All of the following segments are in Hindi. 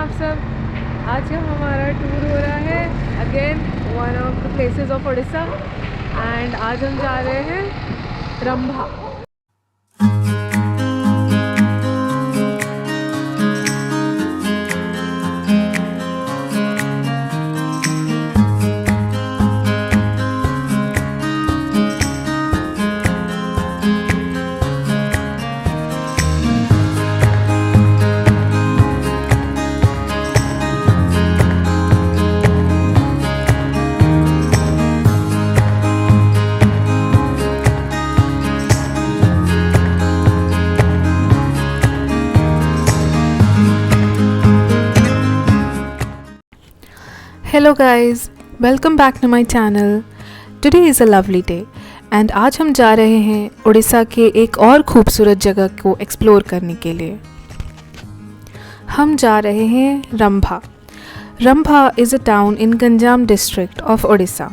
आप सब। आज का हमारा टूर हो रहा है again one of the places of Orissa and आज हम जा रहे हैं Rambha. Hello guys, welcome back to my channel. Today is a lovely day and आज हम जा रहे हैं उड़ीसा के एक और खूबसूरत जगह को एक्सप्लोर करने के लिए। हम जा रहे हैं Rambha. Rambha is a town in Ganjam district of Orissa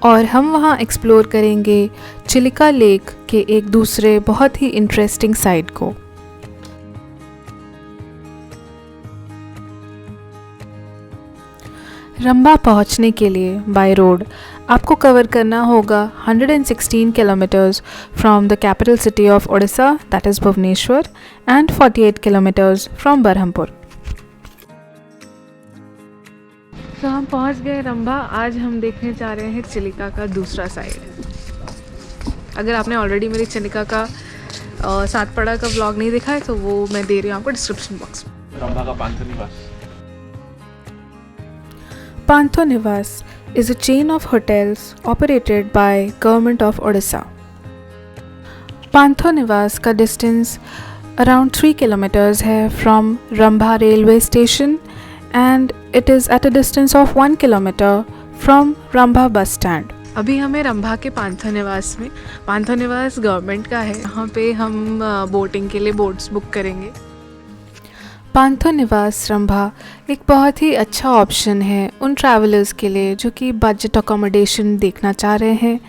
और हम वहाँ एक्सप्लोर करेंगे चिलिका लेक के एक दूसरे बहुत ही इंटरेस्टिंग साइड को। रंभा पहुंचने के लिए बाय रोड आपको कवर करना होगा 116 kilometers from the capital city of Orissa that is Bhubaneswar and 48 kilometers from Berhampur. तो हम पहुंच गए रंभा। आज हम देखने जा रहे हैं चिलिका का दूसरा साइड। अगर आपने ऑलरेडी मेरी चिलिका का सातपड़ा का व्लॉग नहीं देखा है तो वो मैं दे रही हूँ आपको डिस्क्रिप्शन बॉक्स में। रंभा का पांथो निवास। Pantho Niwas is a chain of hotels operated by Government of Odisha. Pantho Niwas का distance around 3 kilometers है from Rambha railway station and it is at a distance of 1 kilometer from Rambha bus stand. अभी हमें रंभा के पांथो निवास में, पांथो निवास गवर्नमेंट का है, यहाँ पे हम बोटिंग के लिए बोट्स बुक करेंगे। पांथो निवास रंभा एक बहुत ही अच्छा ऑप्शन है उन ट्रैवलर्स के लिए जो कि बजट अकोमोडेशन देखना चाह रहे हैं।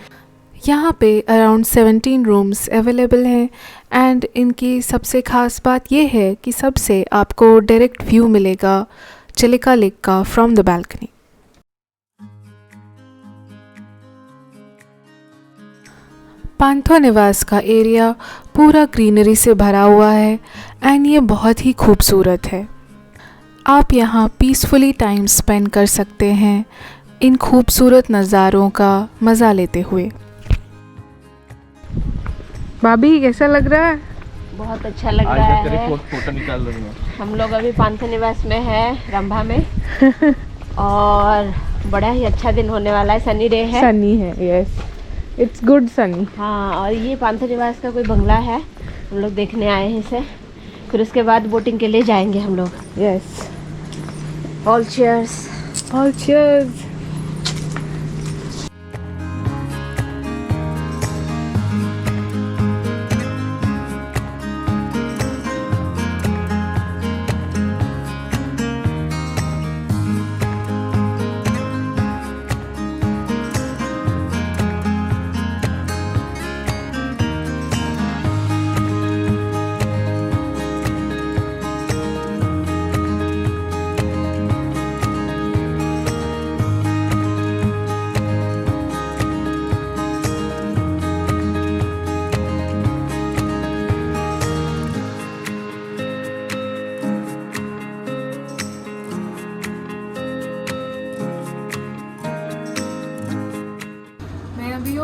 यहाँ पे अराउंड 17 रूम्स अवेलेबल हैं एंड इनकी सबसे ख़ास बात यह है कि सबसे आपको डायरेक्ट व्यू मिलेगा चिलिका लेक का फ्रॉम द बालकनी। पांथो निवास का एरिया पूरा ग्रीनरी से भरा हुआ है एंड ये बहुत ही खूबसूरत है। आप यहाँ पीसफुली टाइम स्पेंड कर सकते हैं इन खूबसूरत नज़ारों का मज़ा लेते हुए। भाभी कैसा लग रहा है? बहुत अच्छा लग रहा है। फोटो निकाल रही हूँ। हम लोग अभी पांथो निवास में है रंभा में और बड़ा ही अच्छा दिन होने वाला है। सनी डे है। सनी है, यस, इट्स गुड सनी। हाँ, और ये पांथो निवास का कोई बंगला है, हम लोग देखने आए हैं इसे। फिर उसके बाद बोटिंग के लिए जाएंगे हम लोग। Yes, all cheers. All cheers.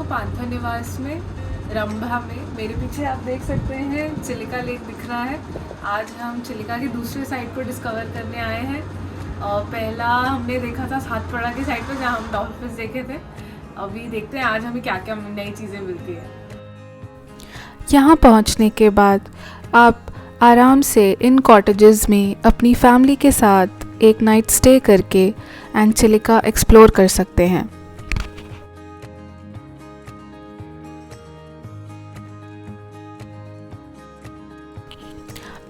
Pantho Niwas में रंभा में मेरे पीछे आप देख सकते हैं चिलिका लेक दिख रहा है। आज हम चिलिका की दूसरे साइड को डिस्कवर करने आए हैं। पहला हमने देखा था सातपड़ा की साइड पर जहाँ हम डॉल्फिन्स देखे थे। अभी देखते हैं आज हमें क्या क्या नई चीज़ें मिलती है। यहाँ पहुँचने के बाद आप आराम से इन कॉटेजेस में अपनी फैमिली के साथ एक नाइट स्टे करके एंड चिलिका एक्सप्लोर कर सकते हैं।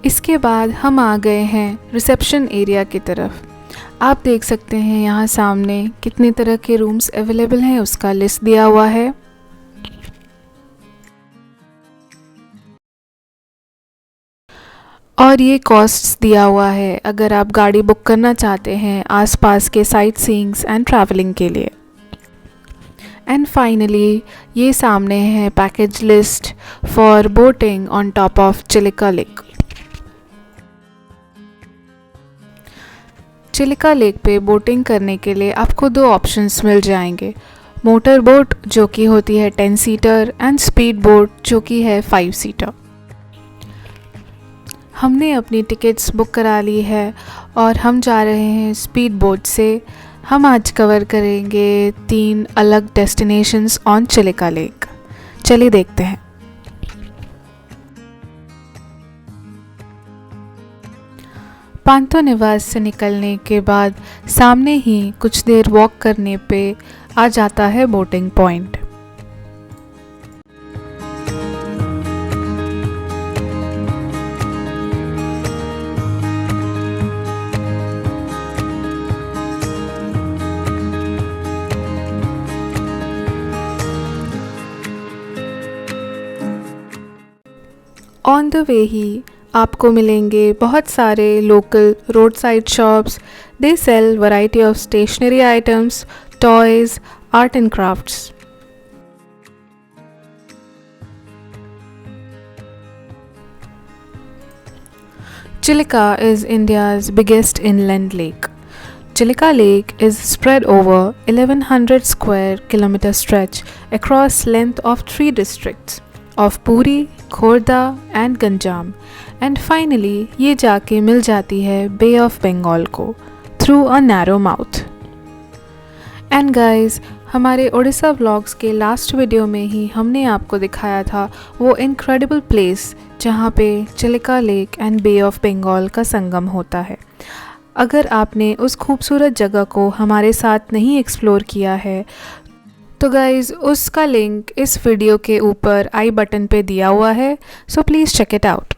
इसके बाद हम आ गए हैं रिसेप्शन एरिया की तरफ। आप देख सकते हैं यहाँ सामने कितने तरह के रूम्स अवेलेबल हैं उसका लिस्ट दिया हुआ है। और ये कॉस्ट्स दिया हुआ है अगर आप गाड़ी बुक करना चाहते हैं आसपास के साइट सीइंग्स एंड ट्रैवलिंग के लिए। एंड फाइनली ये सामने है package list for boating on top of Chilika lake. Chilika lake पे बोटिंग करने के लिए आपको 2 ऑप्शंस मिल जाएंगे, मोटर बोट जो कि होती है 10 सीटर एंड स्पीड बोट जो कि है 5 सीटर। हमने अपनी टिकट्स बुक करा ली है और हम जा रहे हैं स्पीड बोट से। हम आज कवर करेंगे 3 अलग डेस्टिनेशंस ऑन चिलिका लेक। चलिए देखते हैं। पांतो निवास से निकलने के बाद सामने ही कुछ देर वॉक करने पे आ जाता है boating point. On the way ही आपको मिलेंगे बहुत सारे local road side shops. They sell variety of stationery items, toys, art and crafts. Chilika is India's biggest inland lake. Chilika Lake is spread over 1100 square kilometer stretch across length of 3 districts of Puri, Khordha and Ganjam, and finally ये जाके मिल जाती है Bay of Bengal को through a narrow mouth. And guys, हमारे ओडिशा व्लॉग्स के लास्ट वीडियो में ही हमने आपको दिखाया था वो इनक्रेडिबल प्लेस जहाँ पे Chilika lake and Bay of Bengal का संगम होता है। अगर आपने उस खूबसूरत जगह को हमारे साथ नहीं एक्सप्लोर किया है तो गाइज़ उसका लिंक इस वीडियो के ऊपर आई बटन पे दिया हुआ है, so please check it out.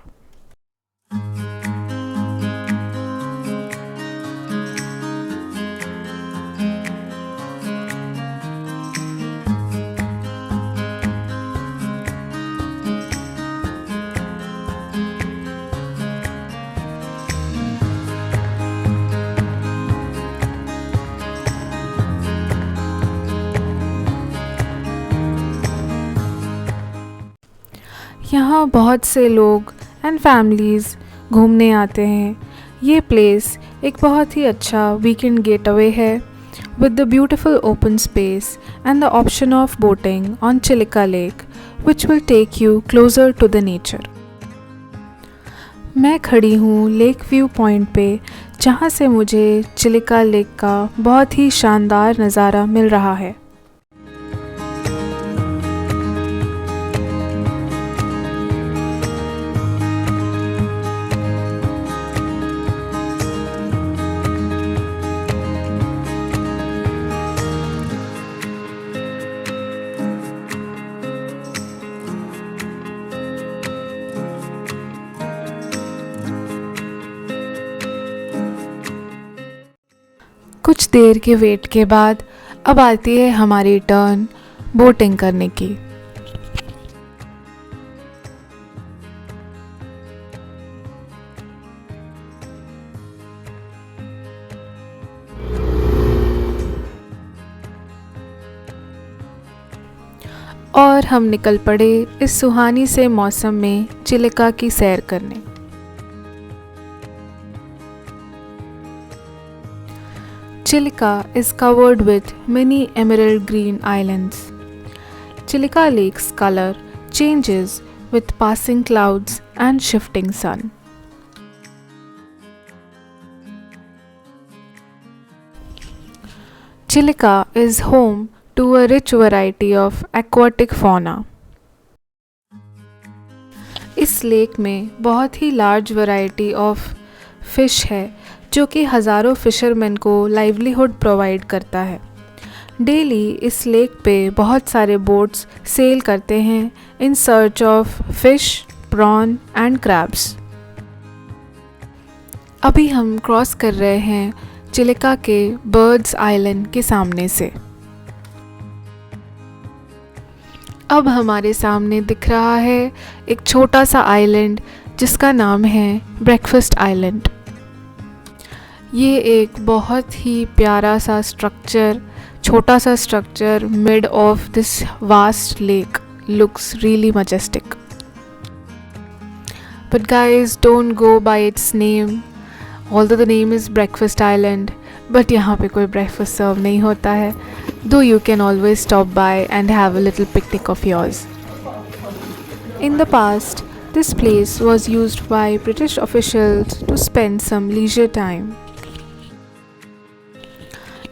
यहाँ बहुत से लोग एंड फैमिलीज़ घूमने आते हैं। ये प्लेस एक बहुत ही अच्छा वीकेंड गेटअवे है with the beautiful open space and the option of boating on Chilika lake which will take you closer to the nature. मैं खड़ी हूँ लेक व्यू पॉइंट पे जहाँ से मुझे चिलिका लेक का बहुत ही शानदार नज़ारा मिल रहा है। कुछ देर के वेट के बाद अब आती है हमारी टर्न बोटिंग करने की। और हम निकल पड़े इस सुहानी से मौसम में चिलिका की सैर करने। Chilika is covered with many emerald green islands. Chilika Lake's color changes with passing clouds and shifting sun. Chilika is home to a rich variety of aquatic fauna. इस लेक में बहुत ही लार्ज वैरायटी ऑफ फिश है जो कि हज़ारों फिशरमैन को लाइवलीहुड प्रोवाइड करता है। डेली इस लेक पे बहुत सारे बोट्स सेल करते हैं in search of fish, prawn and crabs. अभी हम क्रॉस कर रहे हैं चिलिका के बर्ड्स आइलैंड के सामने से। अब हमारे सामने दिख रहा है एक छोटा सा आइलैंड जिसका नाम है ब्रेकफास्ट आइलैंड। ये एक बहुत ही प्यारा सा स्ट्रक्चर, छोटा सा structure mid of this vast lake, looks really majestic. But guys, don't go by its name. Although the name is Breakfast Island, but यहाँ पे कोई breakfast serve नहीं होता है. Though you can always stop by and have a little picnic of yours. In the past, this place was used by British officials to spend some leisure time.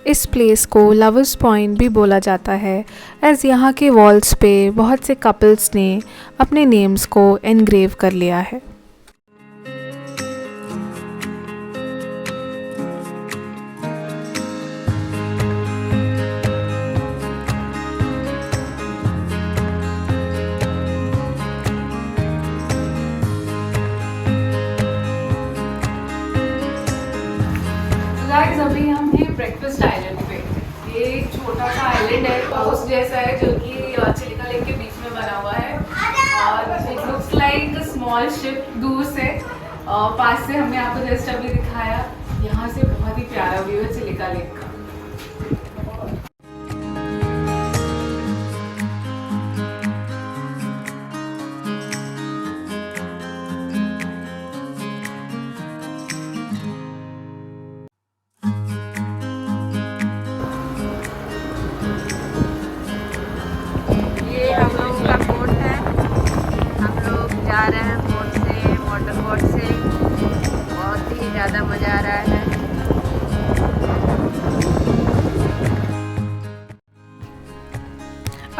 इस प्लेस को लवर्स पॉइंट भी बोला जाता है, एज़ यहाँ के वॉल्स पे बहुत से कपल्स ने अपने नेम्स को एनग्रेव कर लिया है। गाइस, अभी हम हैं ब्रेकफास्ट आइलैंड पे। ये एक छोटा सा आइलैंड है, हाउस जैसा है, जो कि चिलिका लेक के बीच में बना हुआ है और it looks like small ship दूर से। पास से हमने आपको जस्ट अभी दिखाया। यहाँ से बहुत ही प्यारा व्यू है चिलिका लेक का। हम लोगों का बोट है, हम लोग जा रहे हैं बोट से, वाटर बोट से। बहुत ही ज़्यादा मज़ा आ रहा है।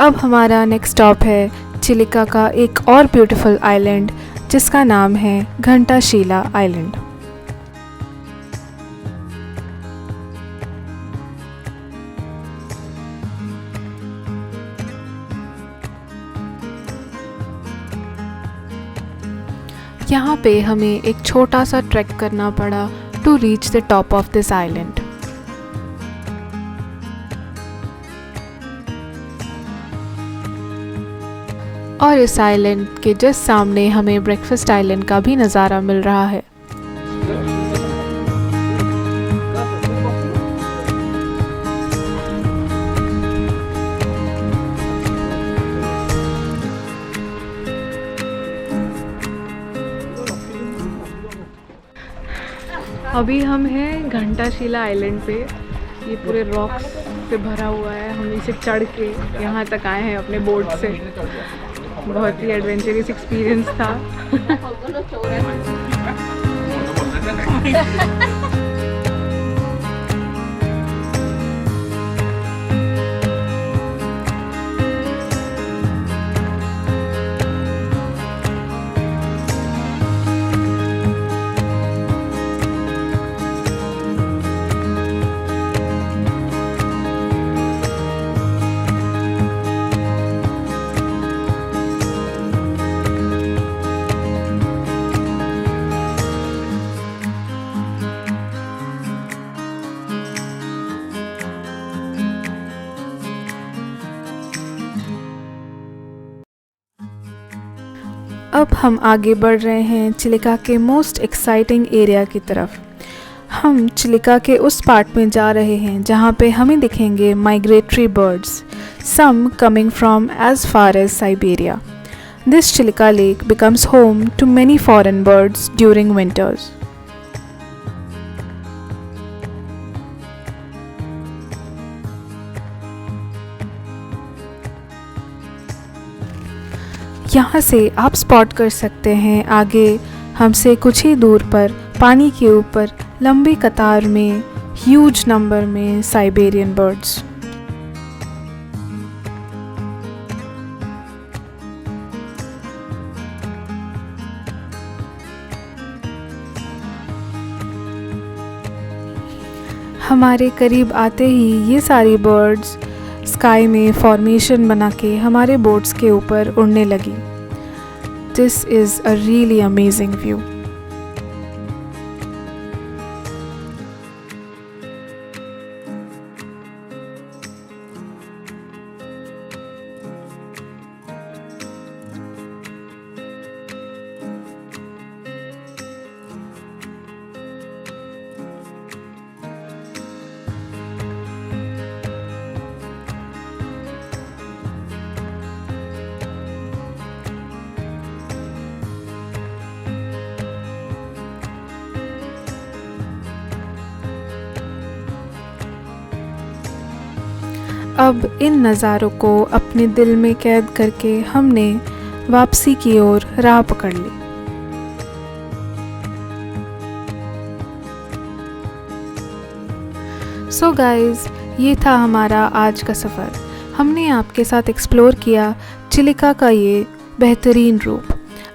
अब हमारा नेक्स्ट स्टॉप है चिलिका का एक और ब्यूटीफुल आइलैंड, जिसका नाम है घंटाशिला आइलैंड। यहाँ पे हमें एक छोटा सा ट्रैक करना पड़ा to reach the top of this island. और इस आइलैंड के जस्ट सामने हमें ब्रेकफास्ट आइलैंड का भी नज़ारा मिल रहा है। अभी हम हैं घंटाशिला आइलैंड पे। ये पूरे रॉक्स से भरा हुआ है। हम इसे चढ़ के यहाँ तक आए हैं अपने बोट से। बहुत ही एडवेंचरस एक्सपीरियंस था। अब हम आगे बढ़ रहे हैं चिलिका के मोस्ट एक्साइटिंग एरिया की तरफ। हम चिलिका के उस पार्ट में जा रहे हैं जहाँ पे हमें दिखेंगे migratory birds, some coming from as far as Siberia. This Chilika Lake becomes home to many foreign birds during winters. यहाँ से आप स्पॉट कर सकते हैं आगे हमसे कुछ ही दूर पर पानी के ऊपर लंबी कतार में ह्यूज नंबर में साइबेरियन बर्ड्स। हमारे करीब आते ही ये सारी बर्ड्स स्काई में फॉर्मेशन बना के हमारे बोट्स के ऊपर उड़ने लगी। This is a really amazing view. अब इन नज़ारों को अपने दिल में कैद करके हमने वापसी की ओर राह पकड़ ली। सो गाइज़, ये था हमारा आज का सफ़र। हमने आपके साथ एक्सप्लोर किया चिलिका का ये बेहतरीन रूप।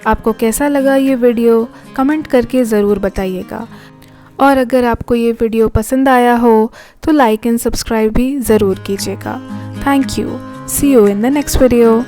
आपको कैसा लगा ये वीडियो कमेंट करके ज़रूर बताइएगा, और अगर आपको ये वीडियो पसंद आया हो तो लाइक एंड सब्सक्राइब भी ज़रूर कीजिएगा। Thank you. See you in the next video.